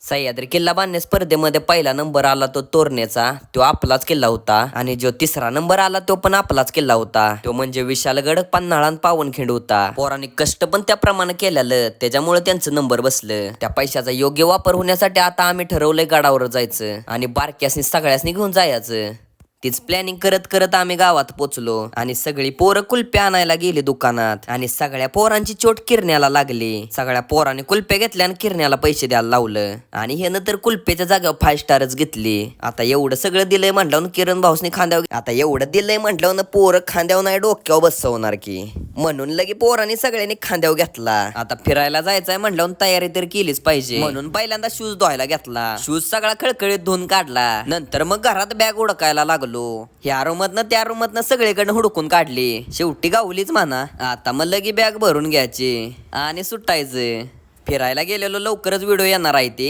सह्याद्री किल्ला बांधण्या स्पर्धेमध्ये पहिला नंबर आला तो तोरण्याचा, तो आपलाच किल्ला होता. आणि जो तिसरा नंबर आला तो पण आपलाच किल्ला होता. तो म्हणजे विशालगड, पन्हाळा आणि पावनखिंड होता. पोरांनी कष्ट पण त्याप्रमाणे केलेलं, त्याच्यामुळे त्यांचं नंबर बसलं. त्या पैशाचा योग्य वापर होण्यासाठी आता आम्ही ठरवलंय गडावर जायचं आणि बारक्यासनी सगळ्यासनी घेऊन जायचं. तीच प्लॅनिंग करत करत आम्ही गावात पोचलो आणि सगळी पोरं कुल्प्या आणायला गेली दुकानात आणि सगळ्या पोरांची चोट किरण्याला लागली. सगळ्या पोरांनी कुल्प्या घेतल्या आणि किरण्याला पैसे द्यायला लावलं आणि हे तर कुल्प्याच्या जागेवर 5 स्टारच घेतली. आता एवढं सगळं दिलंय म्हटल्यावर किरण भाऊसनी खांद्यावर पोरं खांद्यावर नाही डोक्यावर बसवणार की, म्हणून लगे पोरांनी सगळ्यांनी खांद्यावर घेतला. आता फिरायला जायचंय म्हटल्यावर तयारी तर केलीच पाहिजे, म्हणून पहिल्यांदा शूज धुवायला घेतला. शूज सगळा खळखळीत धुवून काढला. नंतर मग घरात बॅग उडकायला लागलो. ह्या रूमातनं त्या रूमातनं सगळीकडनं हुडकून काढली. शेवटी गावलीच म्हणा. आता मग लगी बॅग भरून घ्यायची आणि सुटायचं. फिरायला गेलेलो लवकरच व्हिडिओ येणार आहे ते.